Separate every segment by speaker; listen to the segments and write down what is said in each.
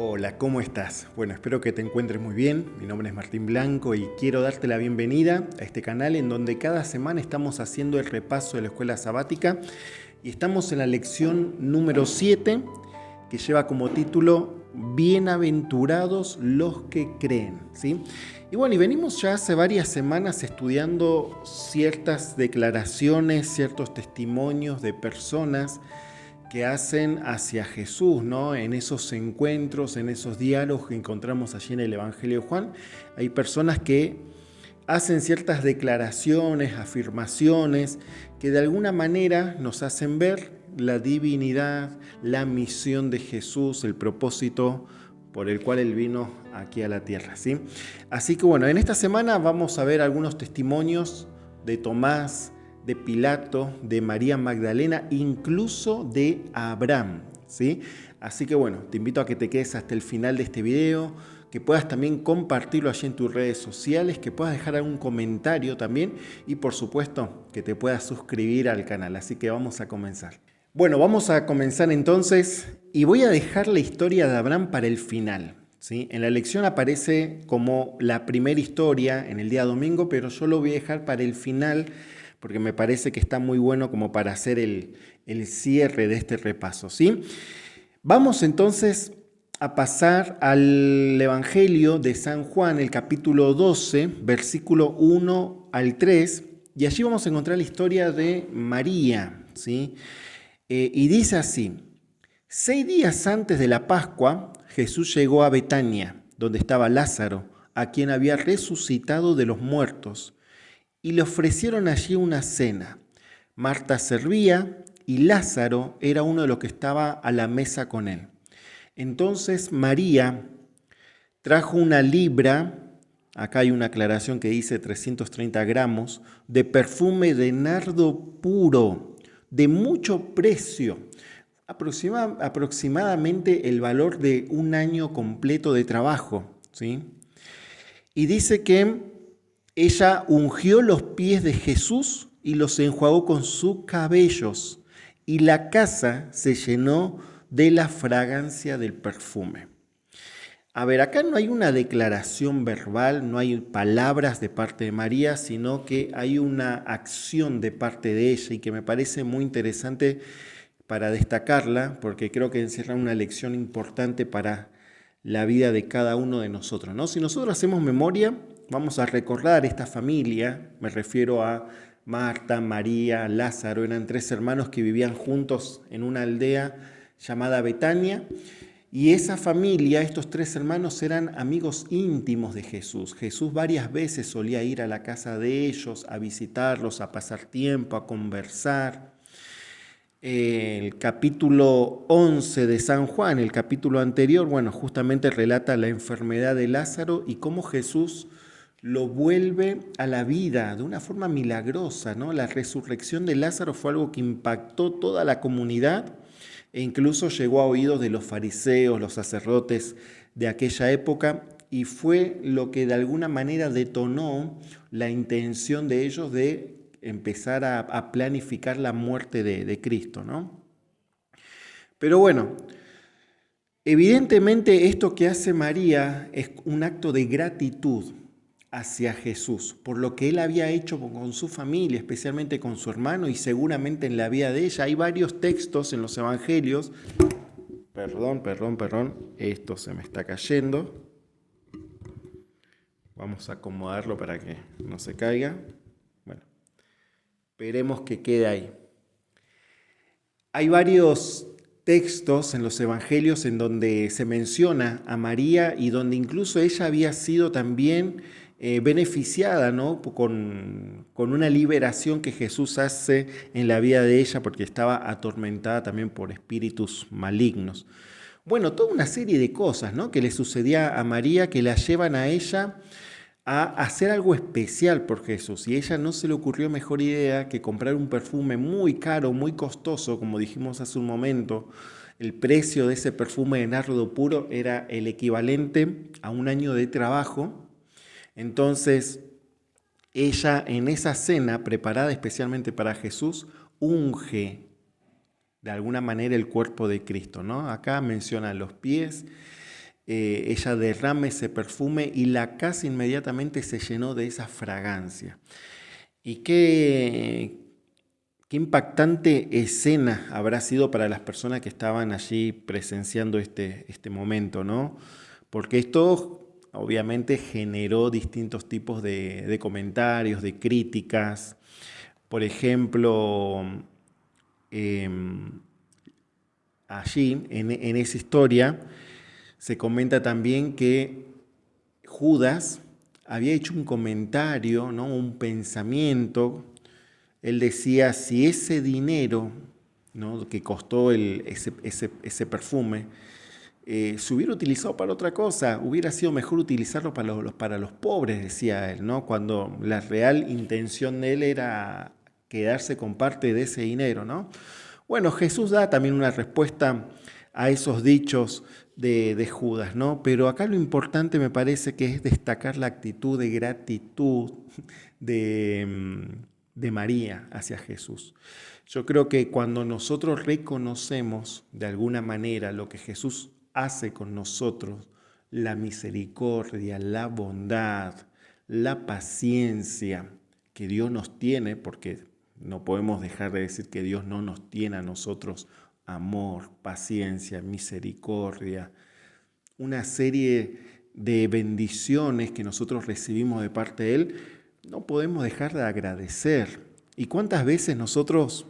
Speaker 1: Hola, ¿cómo estás? Bueno, espero que te encuentres muy bien. Mi nombre es Martín Blanco y quiero darte la bienvenida a este canal en donde cada semana estamos haciendo el repaso de la escuela sabática y estamos en la lección número 7 que lleva como título Bienaventurados los que creen, ¿sí? Y bueno, y venimos ya hace varias semanas estudiando ciertas declaraciones, ciertos testimonios de personas que hacen hacia Jesús, ¿no? En esos encuentros, en esos diálogos que encontramos allí en el Evangelio de Juan, hay personas que hacen ciertas declaraciones, afirmaciones, que de alguna manera nos hacen ver la divinidad, la misión de Jesús, el propósito por el cual Él vino aquí a la tierra, ¿sí? Así que bueno, en esta semana vamos a ver algunos testimonios de Tomás, de Pilato, de María Magdalena, incluso de Abraham, ¿sí? Así que bueno, te invito a que te quedes hasta el final de este video, que puedas también compartirlo allí en tus redes sociales, que puedas dejar algún comentario también y por supuesto que te puedas suscribir al canal. Así que vamos a comenzar. Bueno, vamos a comenzar entonces y voy a dejar la historia de Abraham para el final, ¿sí? En la lección aparece como la primera historia en el día domingo, pero yo lo voy a dejar para el final porque me parece que está muy bueno como para hacer el cierre de este repaso, ¿sí? Vamos entonces a pasar al Evangelio de San Juan, el capítulo 12, versículo 1 al 3, y allí vamos a encontrar la historia de María, ¿sí? Y dice así: 6 días antes de la Pascua, Jesús llegó a Betania, donde estaba Lázaro, a quien había resucitado de los muertos, y le ofrecieron allí una cena. Marta servía y Lázaro era uno de los que estaba a la mesa con él. Entonces María trajo una libra, acá hay una aclaración que dice 330 gramos, de perfume de nardo puro, de mucho precio, aproximadamente el valor de un año completo de trabajo, ¿sí? Y dice que ella ungió los pies de Jesús y los enjuagó con sus cabellos, y la casa se llenó de la fragancia del perfume. A ver, acá no hay una declaración verbal, no hay palabras de parte de María, sino que hay una acción de parte de ella y que me parece muy interesante para destacarla, porque creo que encierra una lección importante para la vida de cada uno de nosotros, ¿no? Si nosotros hacemos memoria, vamos a recordar esta familia, me refiero a Marta, María, Lázaro, eran 3 hermanos que vivían juntos en una aldea llamada Betania, y esa familia, estos 3 hermanos, eran amigos íntimos de Jesús. Jesús varias veces solía ir a la casa de ellos, a visitarlos, a pasar tiempo, a conversar. El capítulo 11 de San Juan, el capítulo anterior, bueno, justamente relata la enfermedad de Lázaro y cómo Jesús lo vuelve a la vida de una forma milagrosa, ¿no? La resurrección de Lázaro fue algo que impactó toda la comunidad e incluso llegó a oídos de los fariseos, los sacerdotes de aquella época, y fue lo que de alguna manera detonó la intención de ellos de empezar a planificar la muerte de Cristo, ¿no? Pero bueno, evidentemente esto que hace María es un acto de gratitud hacia Jesús, por lo que él había hecho con su familia, especialmente con su hermano y seguramente en la vida de ella. Hay varios textos en los evangelios. Perdón, esto se me está cayendo. Vamos a acomodarlo para que no se caiga. Bueno, esperemos que quede ahí. Hay varios textos en los evangelios en donde se menciona a María y donde incluso ella había sido también beneficiada, ¿no? con una liberación que Jesús hace en la vida de ella porque estaba atormentada también por espíritus malignos. Bueno, toda una serie de cosas, ¿no?, que le sucedía a María que la llevan a ella a hacer algo especial por Jesús. Y a ella no se le ocurrió mejor idea que comprar un perfume muy caro, muy costoso, como dijimos hace un momento. El precio de ese perfume de nardo puro era el equivalente a un año de trabajo. Entonces, ella en esa cena, preparada especialmente para Jesús, unge de alguna manera el cuerpo de Cristo, ¿no? Acá menciona los pies ella derrama ese perfume y la casa inmediatamente se llenó de esa fragancia. Y qué impactante escena habrá sido para las personas que estaban allí presenciando este momento, ¿no? Porque esto obviamente generó distintos tipos de comentarios, de críticas. Por ejemplo, allí, en esa historia, se comenta también que Judas había hecho un comentario, ¿no? Un pensamiento. Él decía, si ese dinero, ¿no? que costó ese perfume, se hubiera utilizado para otra cosa, hubiera sido mejor utilizarlo para los pobres, decía él, ¿no? Cuando la real intención de él era quedarse con parte de ese dinero, ¿no? Bueno, Jesús da también una respuesta a esos dichos de Judas, ¿no? Pero acá lo importante me parece que es destacar la actitud de gratitud de María hacia Jesús. Yo creo que cuando nosotros reconocemos de alguna manera lo que Jesús hace con nosotros, la misericordia, la bondad, la paciencia que Dios nos tiene, porque no podemos dejar de decir que Dios no nos tiene a nosotros amor, paciencia, misericordia, una serie de bendiciones que nosotros recibimos de parte de Él, no podemos dejar de agradecer. ¿Y cuántas veces nosotros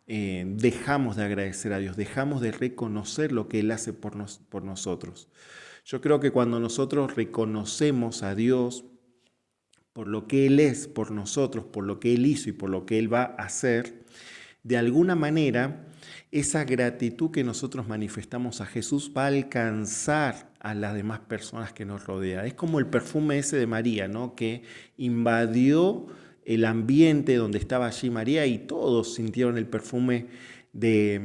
Speaker 1: dejamos de agradecer a Dios, dejamos de reconocer lo que Él hace por nosotros? Yo creo que cuando nosotros reconocemos a Dios por lo que Él es por nosotros, por lo que Él hizo y por lo que Él va a hacer, de alguna manera esa gratitud que nosotros manifestamos a Jesús va a alcanzar a las demás personas que nos rodean. Es como el perfume ese de María, ¿no? Que invadió el ambiente donde estaba allí María y todos sintieron el perfume de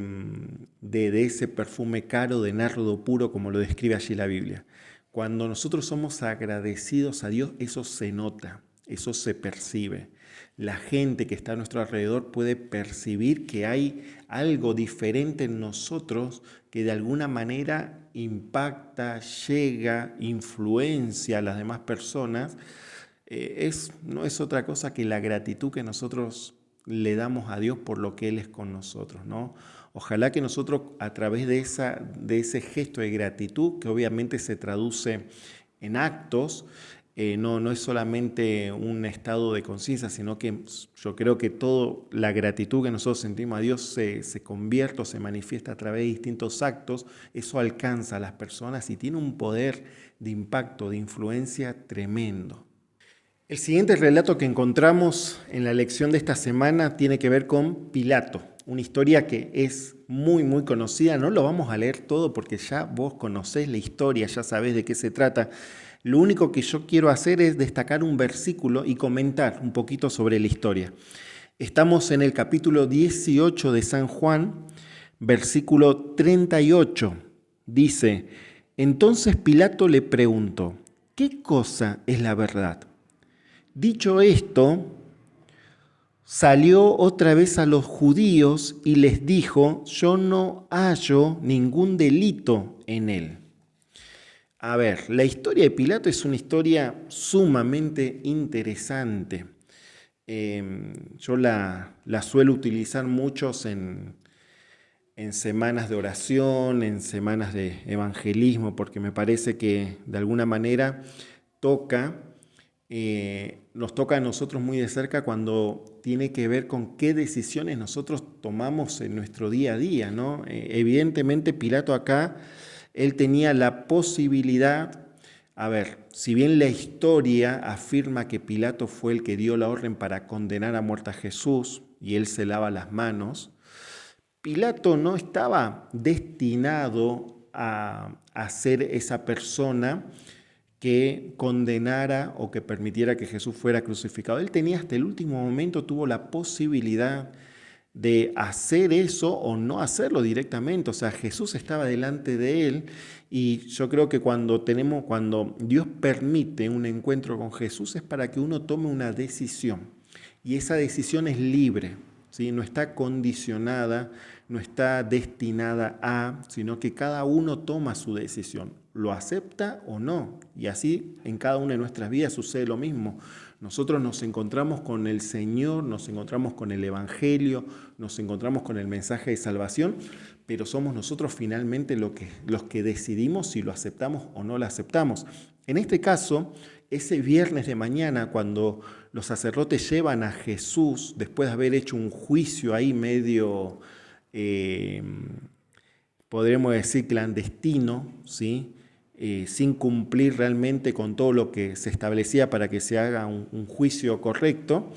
Speaker 1: ese perfume caro de nardo puro, como lo describe allí la Biblia. Cuando nosotros somos agradecidos a Dios, eso se nota, eso se percibe. La gente que está a nuestro alrededor puede percibir que hay algo diferente en nosotros que de alguna manera impacta, llega, influencia a las demás personas. No es otra cosa que la gratitud que nosotros le damos a Dios por lo que Él es con nosotros, ¿no? Ojalá que nosotros a través de ese gesto de gratitud, que obviamente se traduce en actos, no es solamente un estado de conciencia, sino que yo creo que toda la gratitud que nosotros sentimos a Dios se convierte o se manifiesta a través de distintos actos. Eso alcanza a las personas y tiene un poder de impacto, de influencia tremendo. El siguiente relato que encontramos en la lección de esta semana tiene que ver con Pilato, una historia que es muy conocida. No lo vamos a leer todo porque ya vos conocés la historia, ya sabés de qué se trata. Lo único que yo quiero hacer es destacar un versículo y comentar un poquito sobre la historia. Estamos en el capítulo 18 de San Juan, versículo 38. Dice, entonces Pilato le preguntó, ¿qué cosa es la verdad? Dicho esto, salió otra vez a los judíos y les dijo, yo no hallo ningún delito en él. A ver, la historia de Pilato es una historia sumamente interesante. Yo la suelo utilizar muchos en semanas de oración, en semanas de evangelismo, porque me parece que de alguna manera nos toca a nosotros muy de cerca cuando tiene que ver con qué decisiones nosotros tomamos en nuestro día a día, ¿no? Evidentemente Pilato acá, él tenía la posibilidad, a ver, si bien la historia afirma que Pilato fue el que dio la orden para condenar a muerte a Jesús y él se lava las manos, Pilato no estaba destinado a ser esa persona que condenara o que permitiera que Jesús fuera crucificado. Él tenía hasta el último momento, tuvo la posibilidad de hacer eso o no hacerlo directamente. O sea, Jesús estaba delante de él y yo creo que cuando Dios permite un encuentro con Jesús es para que uno tome una decisión y esa decisión es libre. ¿sí? No está condicionada, no está destinada a, sino que cada uno toma su decisión, lo acepta o no. Y así en cada una de nuestras vidas sucede lo mismo. Nosotros nos encontramos con el Señor, nos encontramos con el Evangelio, nos encontramos con el mensaje de salvación, pero somos nosotros finalmente los que decidimos si lo aceptamos o no lo aceptamos. En este caso, ese viernes de mañana, cuando los sacerdotes llevan a Jesús, después de haber hecho un juicio ahí medio, podríamos decir, clandestino, ¿sí? Sin cumplir realmente con todo lo que se establecía para que se haga un juicio correcto,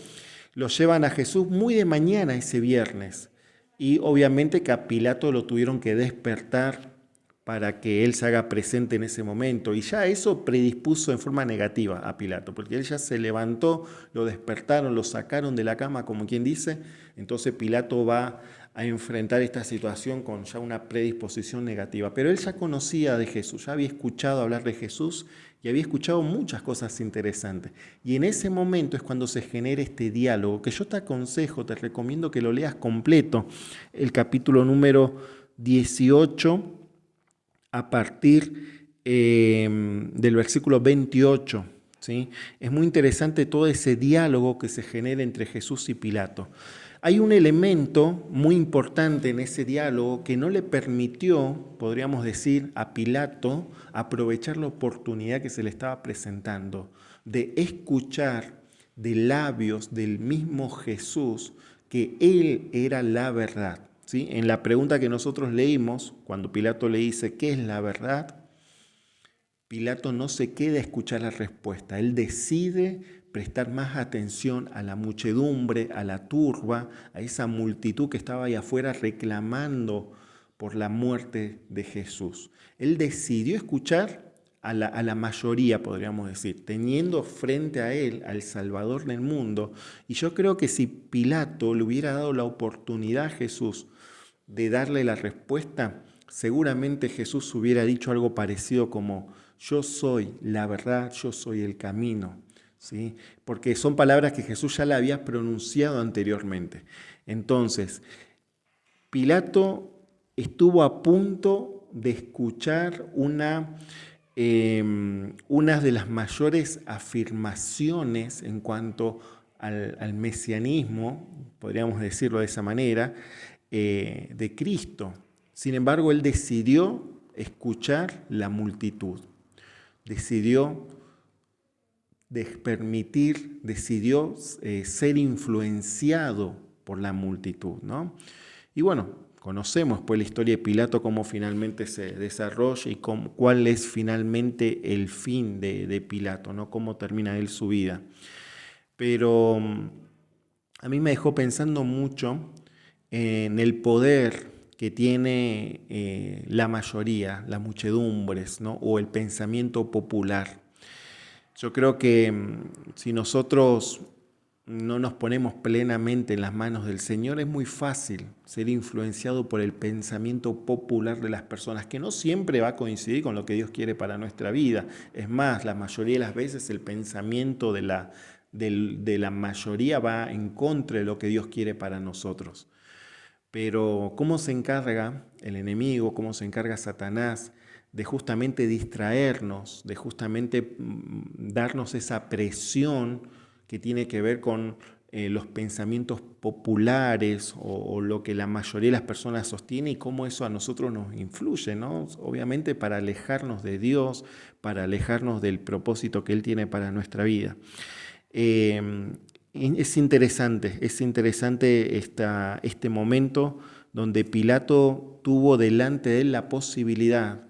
Speaker 1: lo llevan a Jesús muy de mañana ese viernes. Y obviamente que a Pilato lo tuvieron que despertar para que él se haga presente en ese momento. Y ya eso predispuso en forma negativa a Pilato, porque él ya se levantó, lo despertaron, lo sacaron de la cama, como quien dice. Entonces Pilato va a enfrentar esta situación con ya una predisposición negativa. Pero él ya conocía de Jesús, ya había escuchado hablar de Jesús y había escuchado muchas cosas interesantes. Y en ese momento es cuando se genera este diálogo, que yo te aconsejo, te recomiendo que lo leas completo, el capítulo número 18, a partir del versículo 28. ¿Sí? Es muy interesante todo ese diálogo que se genera entre Jesús y Pilato. Hay un elemento muy importante en ese diálogo que no le permitió, podríamos decir, a Pilato aprovechar la oportunidad que se le estaba presentando de escuchar de labios del mismo Jesús que él era la verdad. ¿Sí? En la pregunta que nosotros leímos, cuando Pilato le dice, ¿qué es la verdad?, Pilato no se queda a escuchar la respuesta, él decide prestar más atención a la muchedumbre, a la turba, a esa multitud que estaba ahí afuera reclamando por la muerte de Jesús. Él decidió escuchar a la mayoría, podríamos decir, teniendo frente a él al Salvador del mundo. Y yo creo que si Pilato le hubiera dado la oportunidad a Jesús de darle la respuesta, seguramente Jesús hubiera dicho algo parecido como: yo soy la verdad, yo soy el camino, ¿sí? Porque son palabras que Jesús ya le había pronunciado anteriormente. Entonces, Pilato estuvo a punto de escuchar una de las mayores afirmaciones en cuanto al mesianismo, podríamos decirlo de esa manera, de Cristo. Sin embargo, él decidió escuchar la multitud. Decidió decidió ser influenciado por la multitud, ¿no? Y bueno, conocemos pues la historia de Pilato, cómo finalmente se desarrolla y cuál es finalmente el fin de Pilato, ¿no? Cómo termina él su vida. Pero a mí me dejó pensando mucho en el poder que tiene la mayoría, las muchedumbres, ¿no? O el pensamiento popular. Yo creo que si nosotros no nos ponemos plenamente en las manos del Señor, es muy fácil ser influenciado por el pensamiento popular de las personas, que no siempre va a coincidir con lo que Dios quiere para nuestra vida. Es más, la mayoría de las veces el pensamiento de la mayoría va en contra de lo que Dios quiere para nosotros. Pero ¿cómo se encarga el enemigo, cómo se encarga Satanás de justamente distraernos, de justamente darnos esa presión que tiene que ver con los pensamientos populares o lo que la mayoría de las personas sostiene y cómo eso a nosotros nos influye, ¿no? Obviamente para alejarnos de Dios, para alejarnos del propósito que Él tiene para nuestra vida. Es interesante este momento donde Pilato tuvo delante de él la posibilidad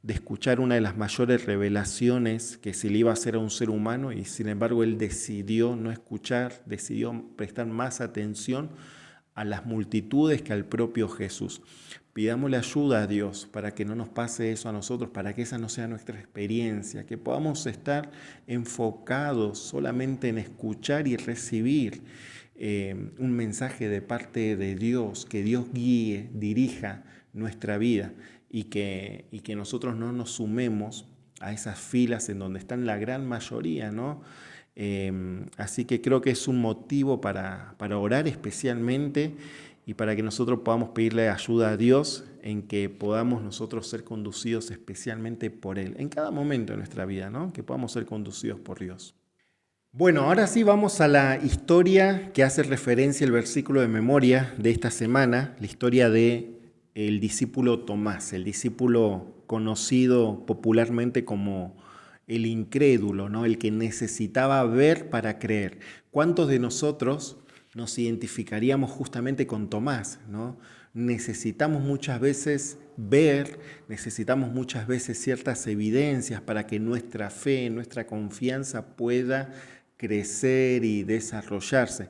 Speaker 1: de escuchar una de las mayores revelaciones que se le iba a hacer a un ser humano, y sin embargo él decidió no escuchar, decidió prestar más atención a las multitudes que al propio Jesús. Pidámosle ayuda a Dios para que no nos pase eso a nosotros, para que esa no sea nuestra experiencia, que podamos estar enfocados solamente en escuchar y recibir un mensaje de parte de Dios, que Dios guíe, dirija nuestra vida y que nosotros no nos sumemos a esas filas en donde están la gran mayoría, ¿no? Así que creo que es un motivo para orar especialmente y para que nosotros podamos pedirle ayuda a Dios en que podamos nosotros ser conducidos especialmente por Él, en cada momento de nuestra vida, ¿no? Que podamos ser conducidos por Dios. Bueno, ahora sí vamos a la historia que hace referencia el versículo de memoria de esta semana, la historia de el discípulo Tomás, el discípulo conocido popularmente como el incrédulo, ¿no? El que necesitaba ver para creer. ¿Cuántos de nosotros nos identificaríamos justamente con Tomás, ¿no? Necesitamos muchas veces ver, necesitamos muchas veces ciertas evidencias para que nuestra fe, nuestra confianza pueda crecer y desarrollarse.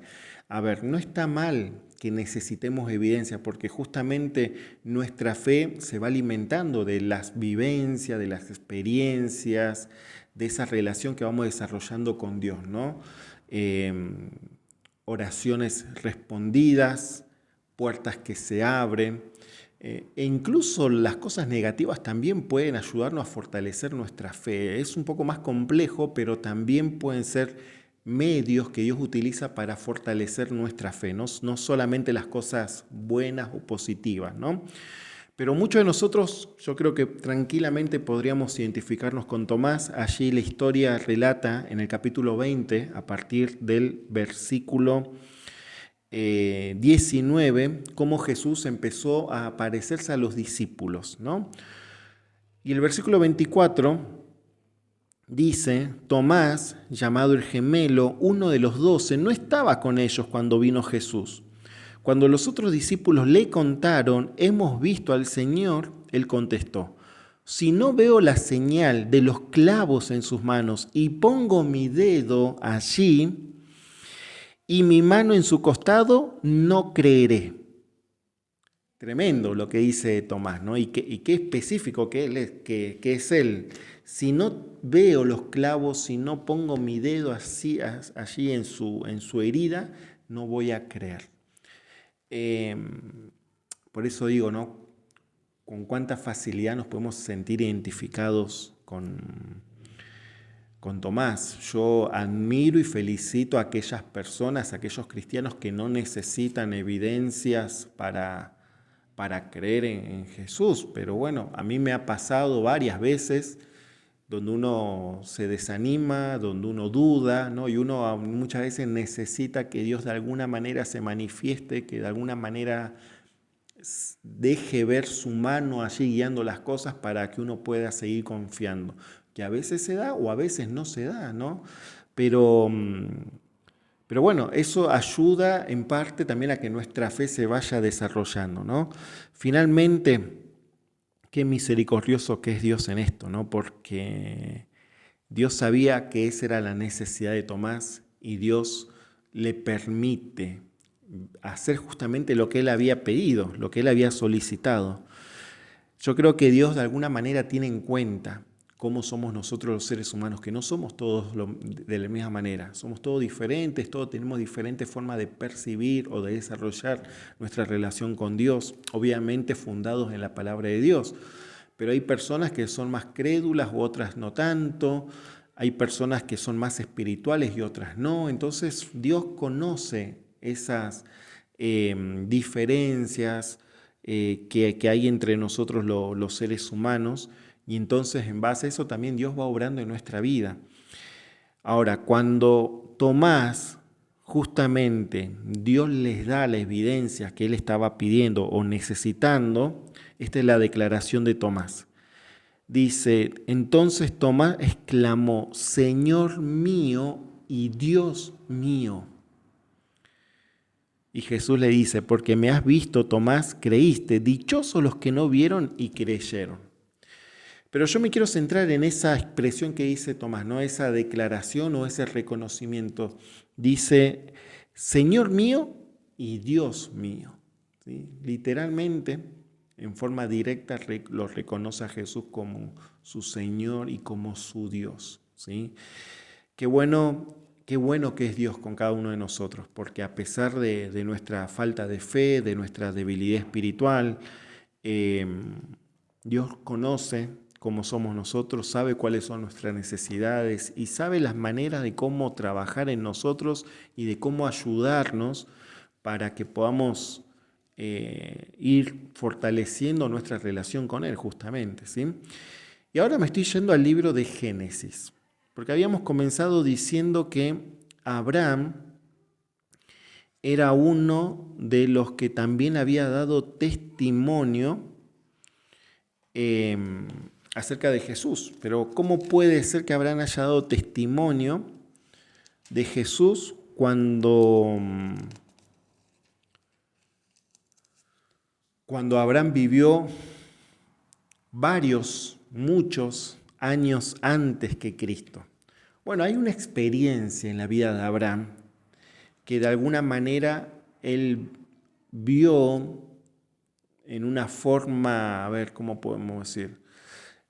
Speaker 1: A ver, no está mal que necesitemos evidencia, porque justamente nuestra fe se va alimentando de las vivencias, de las experiencias, de esa relación que vamos desarrollando con Dios, ¿no? Oraciones respondidas, puertas que se abren, e incluso las cosas negativas también pueden ayudarnos a fortalecer nuestra fe. Es un poco más complejo, pero también pueden ser medios que Dios utiliza para fortalecer nuestra fe, no solamente las cosas buenas o positivas, ¿no? Pero muchos de nosotros, yo creo que tranquilamente podríamos identificarnos con Tomás. Allí la historia relata en el capítulo 20, a partir del versículo 19, cómo Jesús empezó a aparecerse a los discípulos, ¿no? Y el versículo 24 dice: Tomás, llamado el gemelo, uno de los 12, no estaba con ellos cuando vino Jesús. Cuando los otros discípulos le contaron: hemos visto al Señor, él contestó: si no veo la señal de los clavos en sus manos y pongo mi dedo allí y mi mano en su costado, no creeré. Tremendo lo que dice Tomás, ¿no? Y qué específico que es él. Si no veo los clavos, si no pongo mi dedo allí en su herida, no voy a creer. Por eso digo, ¿no? Con cuánta facilidad nos podemos sentir identificados con Tomás. Yo admiro y felicito a aquellas personas, a aquellos cristianos que no necesitan evidencias para creer en Jesús. Pero bueno, a mí me ha pasado varias veces donde uno se desanima, donde uno duda, ¿no? Y uno muchas veces necesita que Dios de alguna manera se manifieste, que de alguna manera deje ver su mano allí guiando las cosas para que uno pueda seguir confiando. Que a veces se da o a veces no se da, ¿no? Pero bueno, eso ayuda en parte también a que nuestra fe se vaya desarrollando, ¿no? Finalmente, qué misericordioso que es Dios en esto, ¿no? Porque Dios sabía que esa era la necesidad de Tomás y Dios le permite hacer justamente lo que él había pedido, lo que él había solicitado. Yo creo que Dios de alguna manera tiene en cuenta cómo somos nosotros los seres humanos, que no somos todos de la misma manera, somos todos diferentes, todos tenemos diferentes formas de percibir o de desarrollar nuestra relación con Dios, obviamente fundados en la palabra de Dios, pero hay personas que son más crédulas u otras no tanto, hay personas que son más espirituales y otras no, entonces Dios conoce esas diferencias que hay entre nosotros los seres humanos, y entonces en base a eso también Dios va obrando en nuestra vida. Ahora, cuando Tomás, justamente Dios les da la evidencia que él estaba pidiendo o necesitando, esta es la declaración de Tomás. Dice: entonces Tomás exclamó: Señor mío y Dios mío. Y Jesús le dice: porque me has visto, Tomás, creíste. Dichosos los que no vieron y creyeron. Pero yo me quiero centrar en esa expresión que dice Tomás, ¿no? Esa declaración o ese reconocimiento. Dice: Señor mío y Dios mío. ¿Sí? Literalmente, en forma directa, lo reconoce a Jesús como su Señor y como su Dios. ¿Sí? Qué bueno que es Dios con cada uno de nosotros, porque a pesar de nuestra falta de fe, de nuestra debilidad espiritual, Dios conoce cómo somos nosotros, sabe cuáles son nuestras necesidades y sabe las maneras de cómo trabajar en nosotros y de cómo ayudarnos para que podamos ir fortaleciendo nuestra relación con Él, justamente, ¿sí? Y ahora me estoy yendo al libro de Génesis, porque habíamos comenzado diciendo que Abraham era uno de los que también había dado testimonio acerca de Jesús. Pero ¿cómo puede ser que Abraham haya dado testimonio de Jesús cuando Abraham vivió muchos años antes que Cristo? Bueno, hay una experiencia en la vida de Abraham que de alguna manera él vio en una forma, a ver, ¿cómo podemos decir?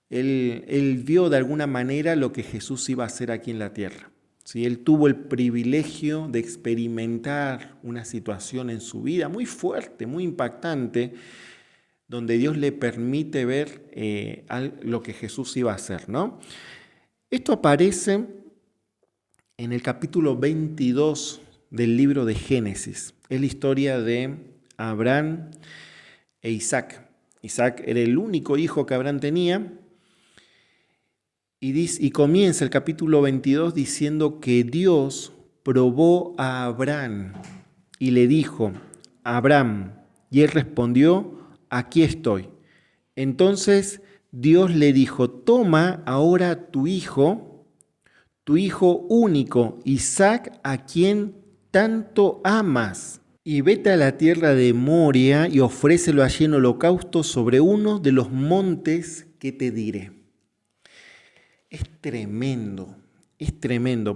Speaker 1: Él vio de alguna manera lo que Jesús iba a hacer aquí en la tierra. ¿Sí? Él tuvo el privilegio de experimentar una situación en su vida muy fuerte, muy impactante, donde Dios le permite ver lo que Jesús iba a hacer, ¿no? Esto aparece en el capítulo 22 del libro de Génesis. Es la historia de Abraham e Isaac. Isaac era el único hijo que Abraham tenía y comienza el capítulo 22 diciendo que Dios probó a Abraham y le dijo: Abraham, y él respondió: aquí estoy. Entonces Dios le dijo: toma ahora tu hijo único, Isaac, a quien tanto amas, y vete a la tierra de Moria y ofrécelo allí en holocausto sobre uno de los montes que te diré. Es tremendo.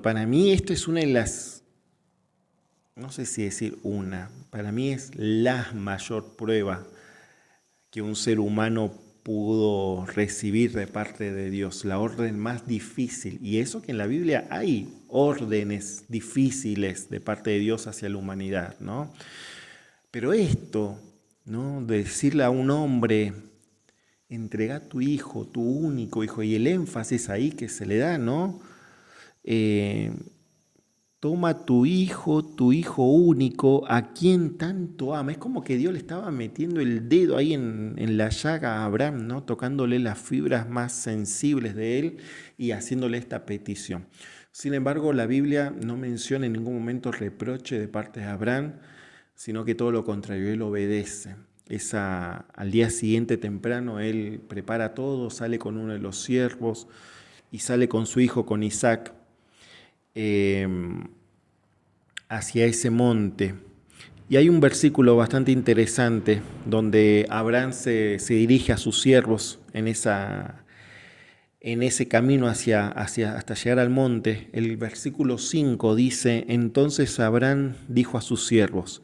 Speaker 1: Para mí esto es una de las, no sé si decir una, para mí es la mayor prueba que un ser humano pudo recibir de parte de Dios, la orden más difícil. Y eso que en la Biblia hay órdenes difíciles de parte de Dios hacia la humanidad, ¿no? Pero esto, ¿no? De decirle a un hombre: entrega a tu hijo, tu único hijo, y el énfasis ahí que se le da, ¿no? Toma tu hijo único, a quien tanto ama. Es como que Dios le estaba metiendo el dedo ahí en la llaga a Abraham, ¿no? Tocándole las fibras más sensibles de él y haciéndole esta petición. Sin embargo, la Biblia no menciona en ningún momento reproche de parte de Abraham, sino que todo lo contrario, él obedece. Al día siguiente temprano, él prepara todo, sale con uno de los siervos y sale con su hijo, con Isaac, hacia ese monte. Y hay un versículo bastante interesante donde Abraham se dirige a sus siervos en ese camino hasta llegar al monte. El versículo 5 dice: entonces Abraham dijo a sus siervos: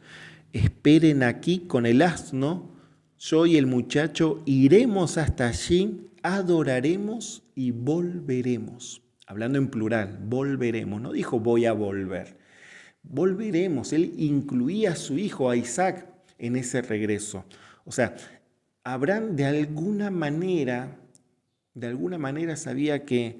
Speaker 1: esperen aquí con el asno, yo y el muchacho iremos hasta allí, adoraremos y volveremos. Hablando en plural, volveremos. No dijo voy a volver. Volveremos. Él incluía a su hijo, a Isaac, en ese regreso. O sea, Abraham de alguna manera sabía que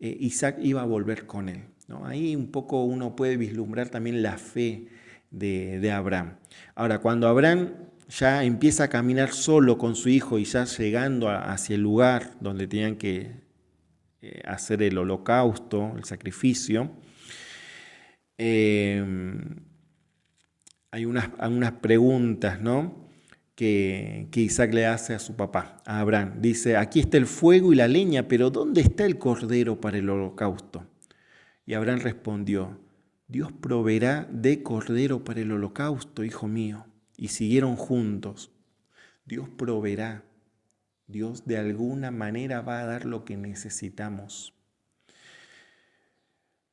Speaker 1: Isaac iba a volver con él, ¿no? Ahí un poco uno puede vislumbrar también la fe de Abraham. Ahora, cuando Abraham ya empieza a caminar solo con su hijo y ya llegando hacia el lugar donde tenían que hacer el holocausto, el sacrificio, hay unas preguntas, ¿no?, que Isaac le hace a su papá, a Abraham. Dice: aquí está el fuego y la leña, pero ¿dónde está el cordero para el holocausto? Y Abraham respondió: Dios proveerá de cordero para el holocausto, hijo mío. Y siguieron juntos. Dios proveerá. Dios de alguna manera va a dar lo que necesitamos.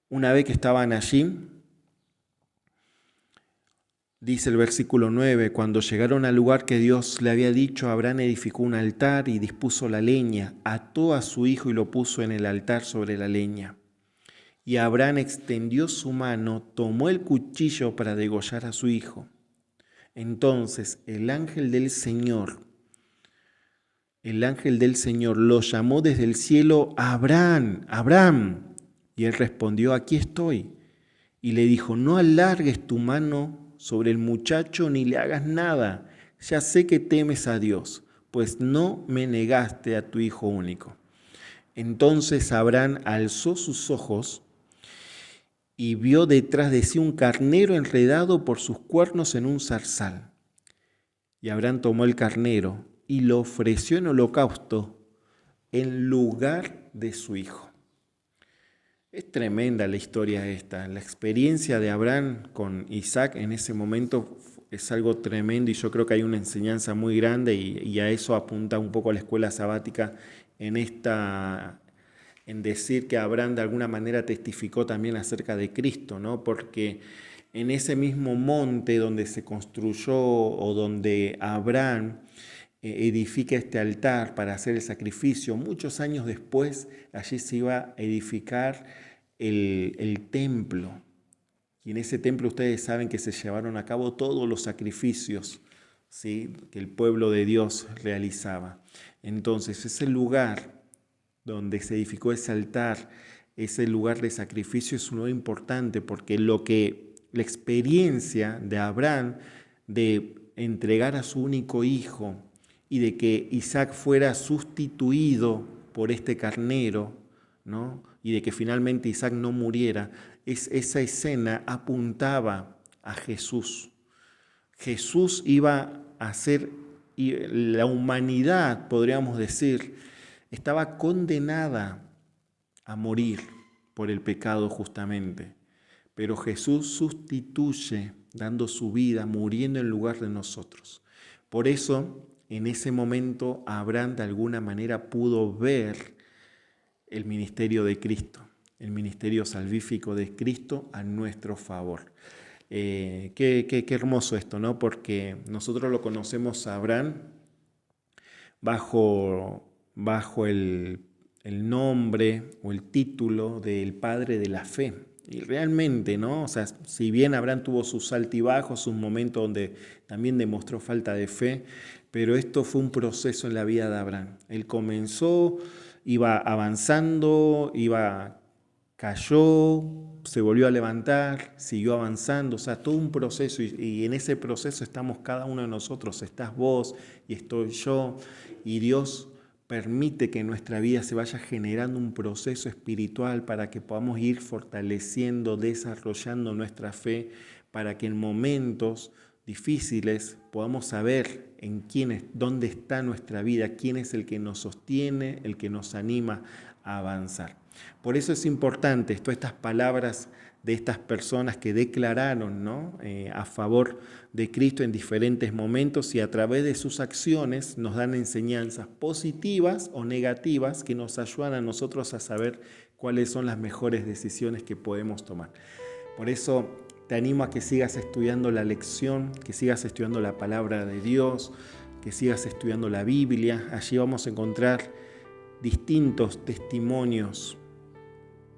Speaker 1: Una vez que estaban allí, dice el versículo 9, cuando llegaron al lugar que Dios le había dicho, Abraham edificó un altar y dispuso la leña, ató a su hijo y lo puso en el altar sobre la leña. Y Abraham extendió su mano, tomó el cuchillo para degollar a su hijo. Entonces el ángel del Señor el ángel del Señor lo llamó desde el cielo: Abraham, Abraham. Y él respondió: aquí estoy. Y le dijo: no alargues tu mano sobre el muchacho ni le hagas nada. Ya sé que temes a Dios, pues no me negaste a tu hijo único. Entonces Abraham alzó sus ojos y vio detrás de sí un carnero enredado por sus cuernos en un zarzal. Y Abraham tomó el carnero y lo ofreció en holocausto en lugar de su hijo. Es tremenda la historia esta. La experiencia de Abraham con Isaac en ese momento es algo tremendo, y yo creo que hay una enseñanza muy grande, y a eso apunta un poco la escuela sabática en decir que Abraham de alguna manera testificó también acerca de Cristo, ¿no? Porque en ese mismo monte donde se construyó, o donde Abraham edifica este altar para hacer el sacrificio, muchos años después allí se iba a edificar el templo. Y en ese templo ustedes saben que se llevaron a cabo todos los sacrificios, ¿sí?, que el pueblo de Dios realizaba. Entonces ese lugar donde se edificó ese altar, ese lugar de sacrificio, es un lugar importante, porque la experiencia de Abraham de entregar a su único hijo y de que Isaac fuera sustituido por este carnero, ¿no?, y de que finalmente Isaac no muriera, esa escena apuntaba a Jesús. Jesús iba a ser, y la humanidad, podríamos decir, estaba condenada a morir por el pecado justamente, pero Jesús sustituye dando su vida, muriendo en lugar de nosotros. Por eso, en ese momento, Abraham de alguna manera pudo ver el ministerio de Cristo, el ministerio salvífico de Cristo a nuestro favor. Qué hermoso esto, ¿no? Porque nosotros lo conocemos a Abraham bajo el nombre o el título del padre de la fe. Y realmente, ¿no? O sea, si bien Abraham tuvo sus altibajos, un momento donde también demostró falta de fe, pero esto fue un proceso en la vida de Abraham. Él comenzó, iba avanzando, cayó, se volvió a levantar, siguió avanzando, o sea, todo un proceso, y en ese proceso estamos cada uno de nosotros. Estás vos y estoy yo, y Dios permite que en nuestra vida se vaya generando un proceso espiritual para que podamos ir fortaleciendo, desarrollando nuestra fe, para que en momentos difíciles podamos saber dónde está nuestra vida, quién es el que nos sostiene, el que nos anima a avanzar. Por eso es importante estas palabras de estas personas que declararon, ¿no?, a favor de Cristo en diferentes momentos, y a través de sus acciones nos dan enseñanzas positivas o negativas que nos ayudan a nosotros a saber cuáles son las mejores decisiones que podemos tomar. Por eso te animo a que sigas estudiando la lección, que sigas estudiando la palabra de Dios, que sigas estudiando la Biblia. Allí vamos a encontrar distintos testimonios,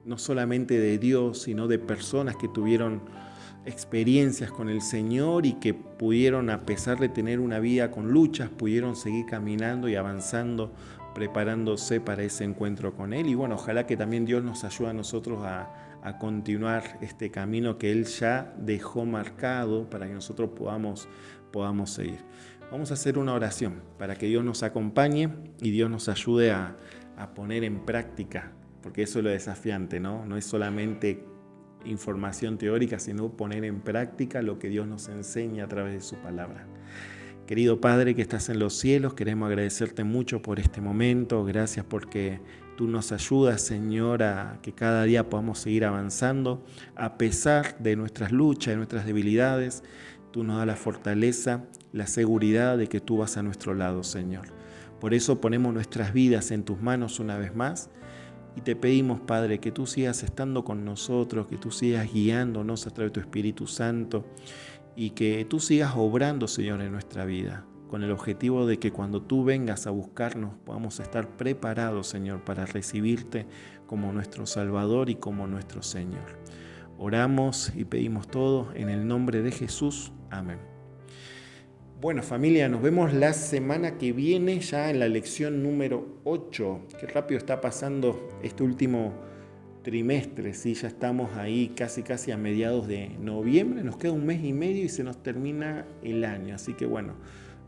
Speaker 1: no solamente de Dios, sino de personas que tuvieron experiencias con el Señor y que pudieron, a pesar de tener una vida con luchas, pudieron seguir caminando y avanzando, preparándose para ese encuentro con Él. Y bueno, ojalá que también Dios nos ayude a nosotros a continuar este camino que Él ya dejó marcado para que nosotros podamos seguir. Vamos a hacer una oración para que Dios nos acompañe y Dios nos ayude a poner en práctica, porque eso es lo desafiante, ¿no? No es solamente información teórica, sino poner en práctica lo que Dios nos enseña a través de su palabra. Querido Padre que estás en los cielos, queremos agradecerte mucho por este momento. Gracias porque tú nos ayudas, Señor, a que cada día podamos seguir avanzando a pesar de nuestras luchas, de nuestras debilidades. Tú nos das la fortaleza, la seguridad de que tú vas a nuestro lado, Señor. Por eso ponemos nuestras vidas en tus manos una vez más y te pedimos, Padre, que tú sigas estando con nosotros, que tú sigas guiándonos a través de tu Espíritu Santo y que tú sigas obrando, Señor, en nuestra vida, con el objetivo de que cuando tú vengas a buscarnos podamos estar preparados, Señor, para recibirte como nuestro Salvador y como nuestro Señor. Oramos y pedimos todo en el nombre de Jesús. Amén. Bueno, familia, nos vemos la semana que viene ya en la lección número 8. Qué rápido está pasando este último trimestre, ¿sí? Ya estamos ahí casi a mediados de noviembre, nos queda un mes y medio y se nos termina el año. Así que bueno,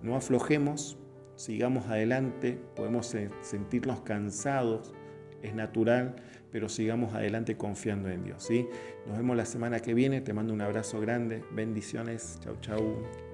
Speaker 1: no aflojemos, sigamos adelante, podemos sentirnos cansados, es natural, pero sigamos adelante confiando en Dios, ¿sí? Nos vemos la semana que viene, te mando un abrazo grande, bendiciones, chau chau.